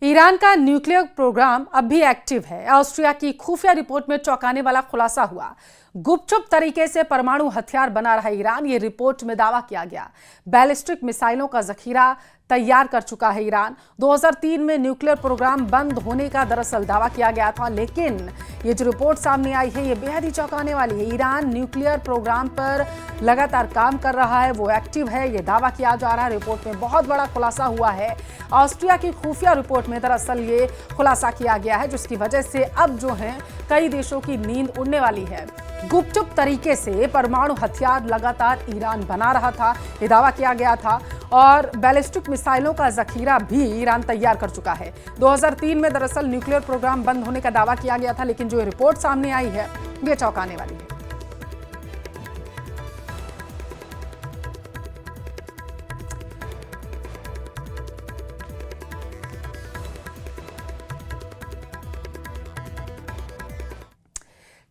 Iran का nuclear programme अब भी एक्टिव है। ऑस्ट्रिया की खुफिया रिपोर्ट में चौंकाने वाला खुलासा हुआ। गुपचुप तरीके से परमाणु हथियार बना रहा ईरान, ये रिपोर्ट में दावा किया गया। बैलिस्टिक मिसाइलों का जखीरा तैयार कर चुका है ईरान। 2003 में न्यूक्लियर प्रोग्राम बंद होने का दरअसल दावा किया गया था, लेकिन ये जो रिपोर्ट सामने आई है ये बेहद ही चौंकाने वाली है। ईरान न्यूक्लियर प्रोग्राम पर लगातार काम कर रहा है, वो एक्टिव है, ये दावा किया जा रहा है। रिपोर्ट में बहुत बड़ा खुलासा हुआ है। ऑस्ट्रिया की खुफिया रिपोर्ट में दरअसल ये खुलासा किया गया है, जिसकी वजह से अब जो है कई देशों की नींद उड़ने वाली है। गुपचुप तरीके से परमाणु हथियार लगातार ईरान बना रहा था, ये दावा किया गया था, और बैलिस्टिक मिसाइलों का जखीरा भी ईरान तैयार कर चुका है। 2003 में दरअसल न्यूक्लियर प्रोग्राम बंद होने का दावा किया गया था, लेकिन जो रिपोर्ट सामने आई है ये चौंकाने वाली है।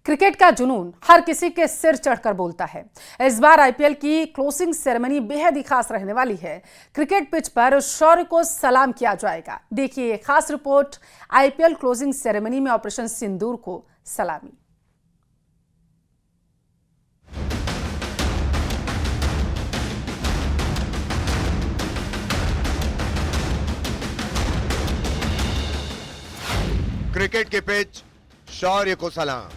क्रिकेट का जुनून हर किसी के सिर चढ़कर बोलता है। इस बार आईपीएल की क्लोजिंग सेरेमनी बेहद ही खास रहने वाली है। क्रिकेट पिच पर शौर्य को सलाम किया जाएगा। देखिए ये खास रिपोर्ट, आईपीएल क्लोजिंग सेरेमनी में ऑपरेशन सिंदूर को सलामी। क्रिकेट के पिच, शौर्य को सलाम।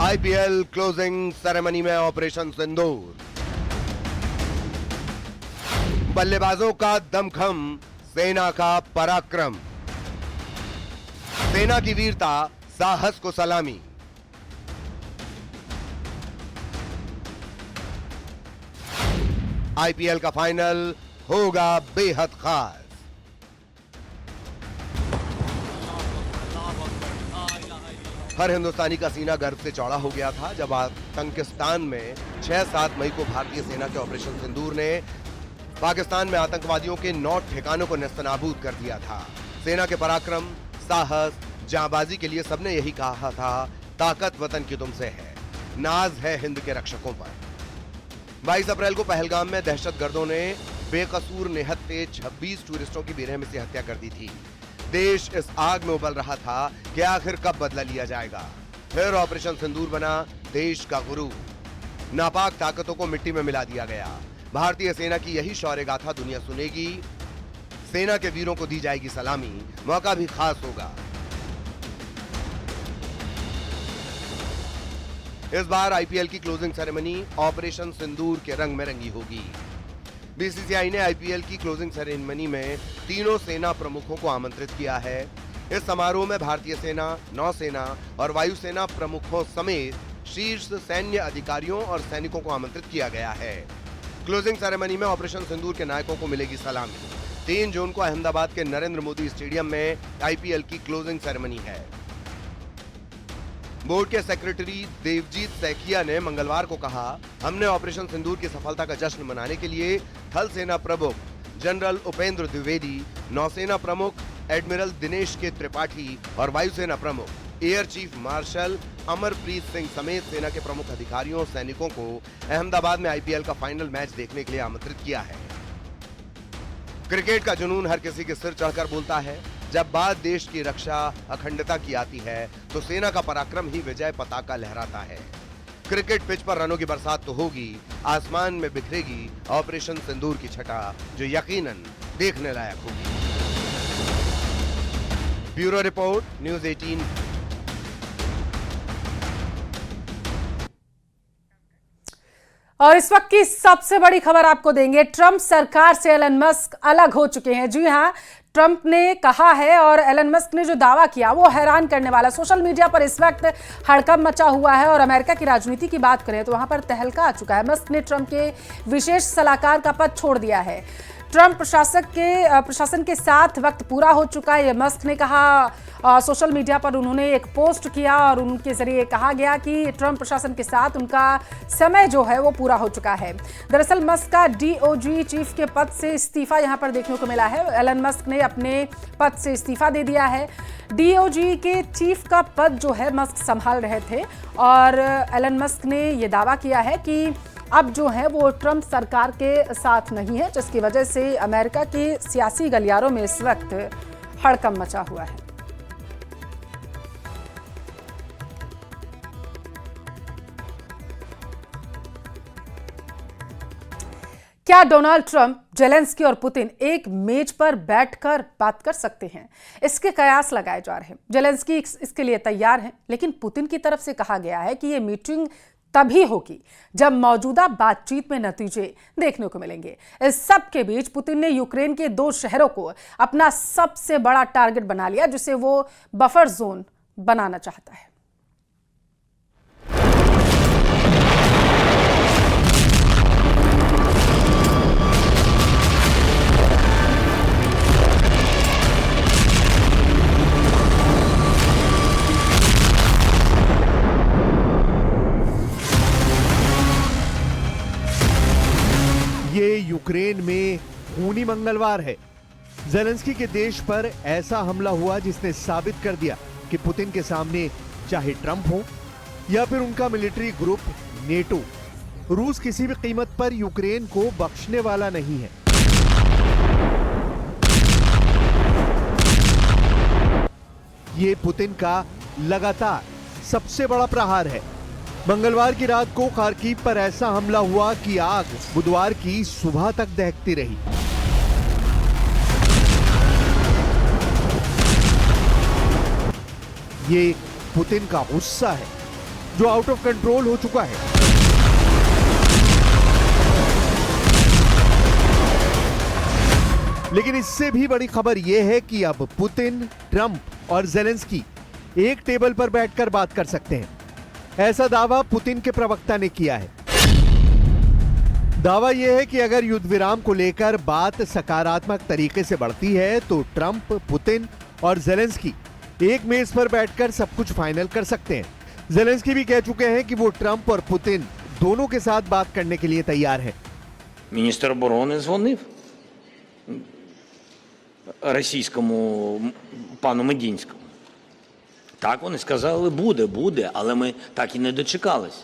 आईपीएल क्लोजिंग सेरेमनी में ऑपरेशन सिंदूर। बल्लेबाजों का दमखम, सेना का पराक्रम, सेना की वीरता, साहस को सलामी। आईपीएल का फाइनल होगा बेहद खास। हर हिंदुस्तानी का सीना गर्व से चौड़ा हो गया था जब आतंकिस्तान में 6-7 मई को भारतीय सेना के ऑपरेशन सिंदूर ने पाकिस्तान में आतंकवादियों के 9 ठिकानों को नेस्तनाबूद कर दिया था। सेना के पराक्रम, साहस, जांबाजी के लिए सबने यही कहा था, ताकत वतन की तुमसे है, नाज है हिंद के रक्षकों पर। 22 अप्रैल को पहलगाम में दहशतगर्दों ने बेकसूर निहत्थे 26 टूरिस्टों की बेरहमी से हत्या कर दी थी। देश इस आग में उबल रहा था कि आखिर कब बदला लिया जाएगा। फिर ऑपरेशन सिंदूर बना देश का गुरु। नापाक ताकतों को मिट्टी में मिला दिया गया। भारतीय सेना की यही शौर्य गाथा दुनिया सुनेगी। सेना के वीरों को दी जाएगी सलामी, मौका भी खास होगा। इस बार आईपीएल की क्लोजिंग सेरेमनी ऑपरेशन सिंदूर के रंग में रंगी होगी। बीसीसीआई ने आईपीएल की क्लोजिंग सेरेमनी में तीनों सेना प्रमुखों को आमंत्रित किया है। इस समारोह में भारतीय सेना, नौसेना और वायुसेना प्रमुखों समेत शीर्ष सैन्य अधिकारियों और सैनिकों को आमंत्रित किया गया है। क्लोजिंग सेरेमनी में ऑपरेशन सिंदूर के नायकों को मिलेगी सलामी। 3 जून को अहमदाबाद के नरेंद्र मोदी स्टेडियम में आईपीएल की क्लोजिंग सेरेमनी है। बोर्ड के सेक्रेटरी देवजीत सैकिया ने मंगलवार को कहा, हमने ऑपरेशन सिंदूर की सफलता का जश्न मनाने के लिए थल सेना प्रमुख जनरल उपेंद्र द्विवेदी, नौसेना प्रमुख एडमिरल दिनेश के त्रिपाठी और वायुसेना प्रमुख air chief marshal Amarpreet Singh समेत सेना के प्रमुख अधिकारियों और सैनिकों को अहमदाबाद में आईपीएल का फाइनल मैच देखने के लिए आमंत्रित किया है। क्रिकेट का जुनून हर किसी के सिर चढ़कर बोलता है। जब बात देश की रक्षा, अखंडता की आती है तो सेना का पराक्रम ही विजय पताका लहराता है। क्रिकेट पिच पर रनों की बरसात तो होगी, आसमान में बिखरेगी ऑपरेशन सिंदूर की छटा, जो यकीनन देखने लायक होगी। Bureau report, news 18। और इस वक्त की सबसे बड़ी खबर आपको देंगे। ट्रंप सरकार से एलन मस्क अलग हो चुके हैं। जी हां, ट्रंप ने कहा है और एलन मस्क ने जो दावा किया वो हैरान करने वाला। सोशल मीडिया पर इस वक्त हड़कंप मचा हुआ है और अमेरिका की राजनीति की बात करें तो वहां पर तहलका आ चुका है। मस्क ने ट्रंप के विशेष सलाहकार का पद छोड़ दिया है। ट्रंप प्रशासन के साथ वक्त पूरा हो चुका है, मस्क ने कहा। सोशल मीडिया पर उन्होंने एक पोस्ट किया और उनके जरिए कहा गया कि ट्रंप प्रशासन के साथ उनका समय जो है वो पूरा हो चुका है। दरअसल मस्क का डीओजी चीफ के पद से इस्तीफा यहां पर देखने को मिला है। एलन मस्क ने अपने पद से इस्तीफा दे दिया है। डीओजी के चीफ का पद जो है मस्क संभाल रहे थे और एलन मस्क ने यह दावा किया है कि अब जो है वो ट्रंप सरकार के साथ नहीं है, जिसकी वजह से अमेरिका के सियासी गलियारों में इस वक्त हड़कंप मचा हुआ है। क्या डोनाल्ड ट्रंप, जेलेंस्की और पुतिन एक मेज पर बैठकर बात कर सकते हैं? इसके कयास लगाए जा रहे हैं। जेलेंस्की इसके लिए तैयार हैं, लेकिन पुतिन की तरफ से कहा गया है कि यह मीटिंग तभी होगी जब मौजूदा बातचीत में नतीजे देखने को मिलेंगे। इस सब के बीच पुतिन ने यूक्रेन के 2 शहरों को अपना सबसे बड़ा टारगेट बना लिया, जिसे वो बफर जोन बनाना चाहता है। ये यूक्रेन में खूनी मंगलवार है। जेलेंस्की के देश पर ऐसा हमला हुआ जिसने साबित कर दिया कि पुतिन के सामने चाहे ट्रंप हो या फिर उनका मिलिट्री ग्रुप नेटो, रूस किसी भी कीमत पर यूक्रेन को बख्शने वाला नहीं है। ये पुतिन का लगातार सबसे बड़ा प्रहार है। मंगलवार की रात को खार्किव पर ऐसा हमला हुआ कि आग बुधवार की सुबह तक दहकती रही। ये पुतिन का गुस्सा है जो आउट ऑफ कंट्रोल हो चुका है। लेकिन इससे भी बड़ी खबर यह है कि अब पुतिन, ट्रंप और जेलेंस्की एक टेबल पर बैठकर बात कर सकते हैं। ऐसा दावा पुतिन के प्रवक्ता ने किया है। दावा यह है कि अगर युद्ध विराम को लेकर बात सकारात्मक तरीके से बढ़ती है तो ट्रंप, पुतिन और जेलेंस्की एक मेज पर बैठकर सब कुछ फाइनल कर सकते हैं। जेलेंस्की भी कह चुके हैं कि वो ट्रंप और पुतिन दोनों के साथ बात करने के लिए तैयार है। Міністр оборони дзвонив російському пану Медінському. Так, вони сказали, буде, але ми так і не дочекались.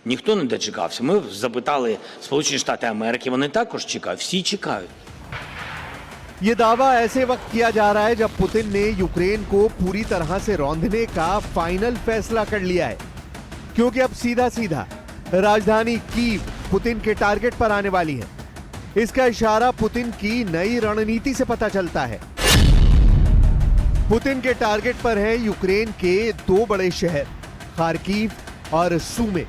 Ніхто не дочекався. Ми запитали Сполучені Штати Америки, вони також чекають, всі чекають. ये दावा ऐसे वक्त किया जा रहा है जब पुतिन ने यूक्रेन को पूरी तरह से रौंदने का फाइनल फैसला कर लिया है, क्योंकि अब सीधा राजधानी कीव पुतिन के टारगेट पर आने वाली है। इसका इशारा पुतिन की नई रणनीति से पता चलता है। पुतिन के टारगेट पर हैं यूक्रेन के 2 बड़े शहर खार्किव और सूमे।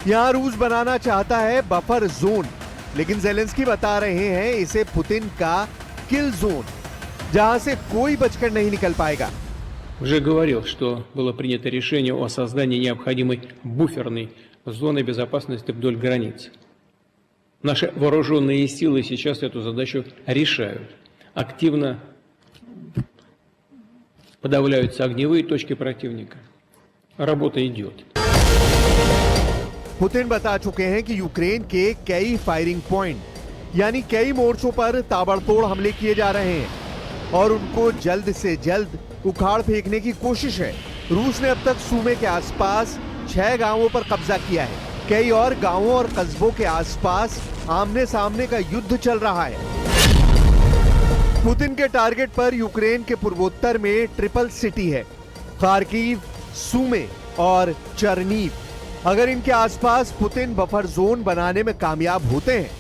यहां रूस बनाना चाहता है बफर जोन, लेकिन जेलेंस्की बता रहे हैं इसे पुतिन का किल जोन, जहां से कोई बचकर नहीं निकल पाएगा। Уже говорил, что было принято решение о создании необходимой буферной зоны безопасности вдоль границ. Наши вооруженные силы сейчас эту задачу решают. Активно подавляются огневые точки противника. Работа идет. पुतिन बता चुके हैं कि यूक्रेन के कई फायरिंग पॉइंट यानी कई मोर्चों पर ताबड़तोड़ हमले किए जा रहे हैं और उनको जल्द से जल्द उखाड़ फेंकने की कोशिश है। रूस ने अब तक सूमे के आसपास 6 गांवों पर कब्जा किया है। कई और गांवों और कस्बों के आसपास आमने सामने का युद्ध चल रहा है। पुतिन के टारगेट पर यूक्रेन के पूर्वोत्तर में ट्रिपल सिटी है, खार्किव, सूमे और चर्नीव। अगर इनके आसपास पुतिन बफर जोन बनाने में कामयाब होते हैं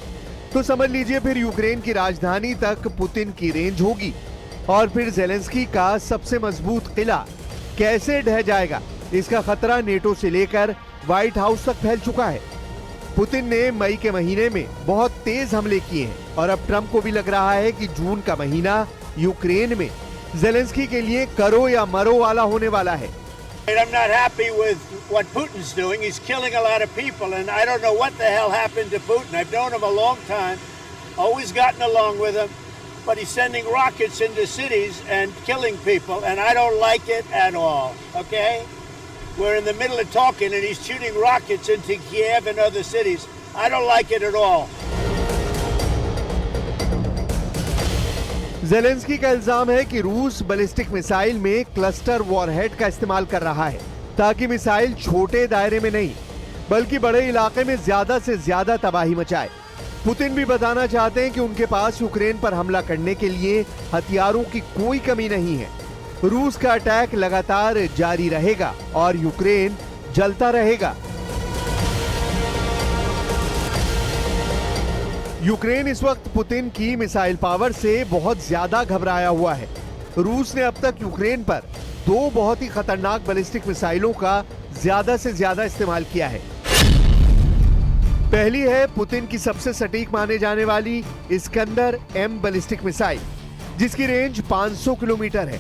तो समझ लीजिए फिर यूक्रेन की राजधानी तक पुतिन की रेंज होगी और फिर जेलेंस्की का सबसे मजबूत किला कैसे ढह जाएगा, इसका खतरा नेटो से लेकर व्हाइट हाउस तक फैल चुका है। पुतिन ने मई के महीने में बहुत तेज हमले किए हैं और अब ट्रंप को भी लग रहा है कि जून का महीना यूक्रेन में जेलेंस्की के लिए करो या मरो वाला होने वाला है। I'm not happy with what Putin's doing. He's killing a lot of people, and I don't know what the hell happened to Putin. I've known him a long time, always gotten along with him, but he's sending rockets into cities and killing people, and I don't like it at all, okay? We're in the middle of talking, and he's shooting rockets into Kiev and other cities. I don't like it at all. Zelensky का इल्जाम है कि रूस ballistic missile में cluster warhead का इस्तेमाल कर रहा है ताकि मिसाइल छोटे दायरे में नहीं बल्कि बड़े इलाके में ज्यादा से ज्यादा तबाही मचाए। पुतिन भी बताना चाहते हैं कि उनके पास यूक्रेन पर हमला करने के लिए हथियारों की कोई कमी नहीं है। रूस का अटैक लगातार जारी रहेगा और यूक्रेन जलता रहेगा। यूक्रेन इस वक्त पुतिन की मिसाइल पावर से बहुत ज्यादा घबराया हुआ है। रूस ने अब तक यूक्रेन पर 2 बहुत ही खतरनाक बैलिस्टिक मिसाइलों का ज्यादा से ज्यादा इस्तेमाल किया है। पहली है पुतिन की सबसे सटीक माने जाने वाली इस्कंदर M बैलिस्टिक मिसाइल, जिसकी रेंज 500 किलोमीटर है।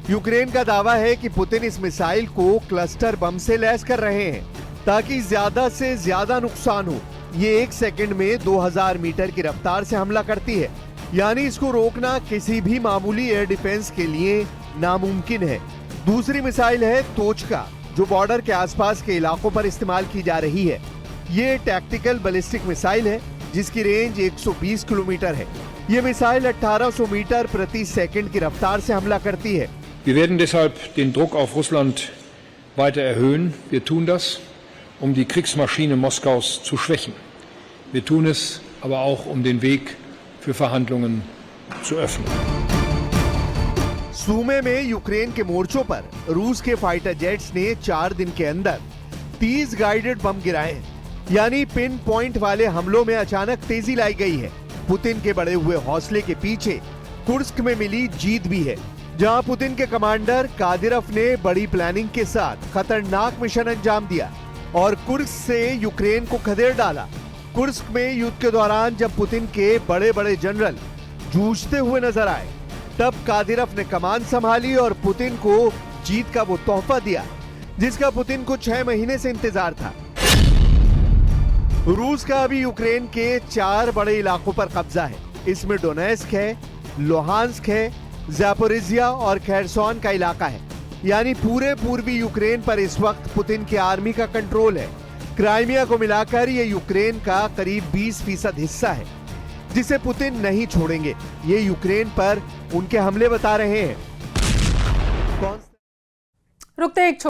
यूक्रेन का दावा है कि पुतिन इस मिसाइल को क्लस्टर बम से लैस कर रहे हैं ताकि ज्यादा से ज्यादा नुकसान हो। ये 1 सेकंड में 2000 मीटर की रफ्तार से हमला करती है, यानी इसको रोकना किसी भी मामूली एयर डिफेंस के लिए नामुमकिन है। दूसरी मिसाइल है तोचका, जो बॉर्डर के आसपास के इलाकों पर इस्तेमाल की जा रही है। ये टैक्टिकल बैलिस्टिक मिसाइल है जिसकी रेंज 120 किलोमीटर है। ये मिसाइल 1800 मीटर प्रति सेकंड की रफ्तार से हमला करती है। Wir werden deshalb den Druck auf Russland weiter erhöhen. Wir tun das, um die Kriegsmaschine Moskaus zu schwächen. Wir tun es aber auch, um den Weg für Verhandlungen zu öffnen. सूमे में Ukraine के मोर्चों पर रूस के fighter jets ने 4 दिन के अंदर 30 गाइडेड बम गिराए हैं। यानी पिन पॉइंट वाले हमलों में अचानक तेजी लाई गई है। पुतिन के बढ़े हुए हौसले के पीछे कुर्स्क में मिली जीत भी है, जहां पुतिन के कमांडर कादिरफ ने बड़ी प्लानिंग के साथ खतरनाक मिशन अंजाम दिया और कुर्स्क से यूक्रेन को खदेड़ डाला। कुर्स्क में युद्ध के दौरान जब पुतिन के बड़े बड़े जनरल जूझते हुए नजर आए, तब कादिरफ ने कमान संभाली और पुतिन को जीत का वो तोहफा दिया जिसका पुतिन को 6 महीने से इंतजार था। रूस का अभी यूक्रेन के 4 बड़े इलाकों पर कब्जा है। इसमें डोनेस्क है, लोहांस्क है, ज़ैपोरिजिया और खेरसोन का इलाका है। यानी पूरे पूर्वी यूक्रेन पर इस वक्त पुतिन की आर्मी का कंट्रोल है। क्राइमिया को मिलाकर ये यूक्रेन का करीब 20% हिस्सा है जिसे पुतिन नहीं छोड़ेंगे। ये यूक्रेन पर उनके हमले बता रहे हैं। रुकते एक